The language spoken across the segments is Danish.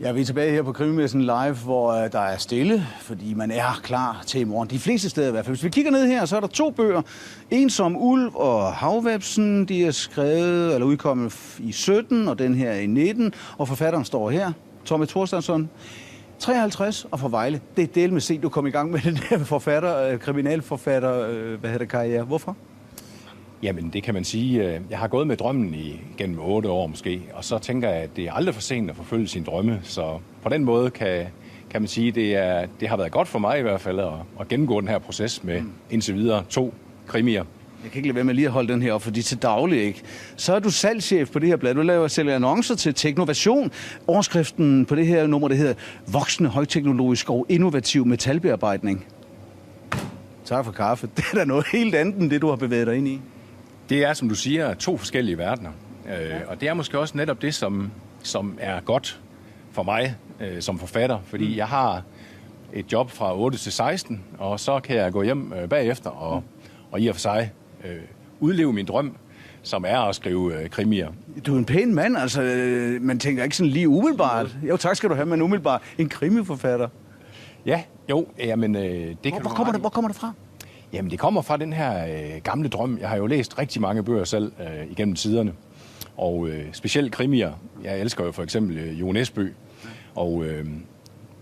Ja, vi er tilbage her på Krimimessen Live, hvor der er stille, fordi man er klar til i morgen. De fleste steder i hvert fald. Hvis vi kigger ned her, så er der 2 bøger. En som Ulv og Havvepsen, de er skrevet eller udkommet i 17, og den her i 19. Og forfatteren står her, Tommy Thorsteinsson, 53 og fra Vejle. Det er del med se, du kom i gang med den her kriminalforfatter, karriere. Hvorfor? Jamen, det kan man sige. Jeg har gået med drømmen gennem 8 år måske, og så tænker jeg, at det er aldrig for sent at forfølge sin drømme. Så på den måde kan man sige, at det har været godt for mig i hvert fald at gennemgå den her proces med indtil videre 2 krimier. Jeg kan ikke lade være med lige at holde den her op, fordi til daglig ikke. Så er du salgschef på det her blad. Du laver selv annoncer til Teknovation. Overskriften på det her nummer, det hedder Voksende højteknologisk og innovativ metalbearbejdning. Tak for kaffe. Det er da noget helt andet end det, du har bevæget dig ind i. Det er, som du siger, 2 forskellige verdener. Og det er måske også netop det, som er godt for mig som forfatter. Fordi jeg har et job fra 8 til 16, og så kan jeg gå hjem bagefter og i og for sig udleve min drøm, som er at skrive krimier. Du er en pæn mand, altså man tænker ikke sådan lige umiddelbart. Jo, tak skal du have, men umiddelbart en krimiforfatter. Ja, jo, jamen det kan Hvor kommer det fra? Jamen, det kommer fra den her gamle drøm. Jeg har jo læst rigtig mange bøger selv igennem tiderne, og specielt krimier. Jeg elsker jo for eksempel Jo Nesbø, og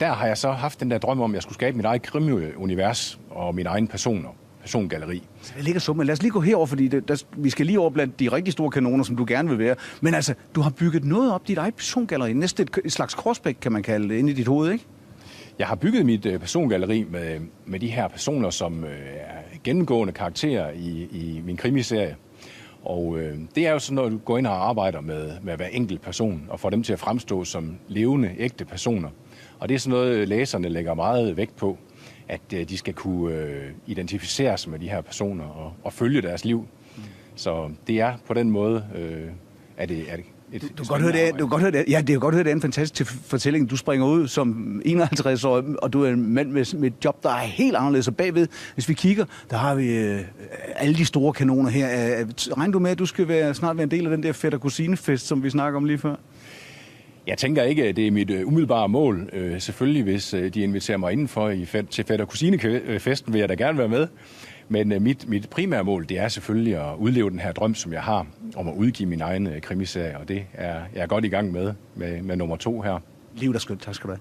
der har jeg så haft den der drøm om, at jeg skulle skabe mit eget krimi-univers og min egen persongalleri. Det ligger så, men lad os lige gå herover, fordi vi skal lige over blandt de rigtig store kanoner, som du gerne vil være. Men altså, du har bygget noget op, dit eget persongalleri, næsten et slags korsbæk, kan man kalde det, inde i dit hoved, ikke? Jeg har bygget mit persongalleri med de her personer, som er gennemgående karakterer i min krimiserie. Og det er jo sådan noget, du går ind og arbejder med hver enkelt person, og får dem til at fremstå som levende, ægte personer. Og det er sådan noget, læserne lægger meget vægt på, at de skal kunne identificere sig med de her personer og følge deres liv. Så det er på den måde, at det Du kan godt høre det. Ja, det er jo godt høre, det er en fantastisk fortælling. Du springer ud som 51 år, og du er en mand med et job, der er helt anderledes. Og bagved, hvis vi kigger, der har vi alle de store kanoner her. Regner du med, at du skal snart være en del af den der fætter-kusine-fest, som vi snakker om lige før? Jeg tænker ikke, at det er mit umiddelbare mål. Selvfølgelig, hvis de inviterer mig indenfor til fætter-kusine-festen, vil jeg da gerne være med. Men mit primære mål, det er selvfølgelig at udleve den her drøm, som jeg har, om at udgive min egen krimiserie, og det er jeg godt i gang med nummer 2 her. Liv, der skønt. Tak skal du have.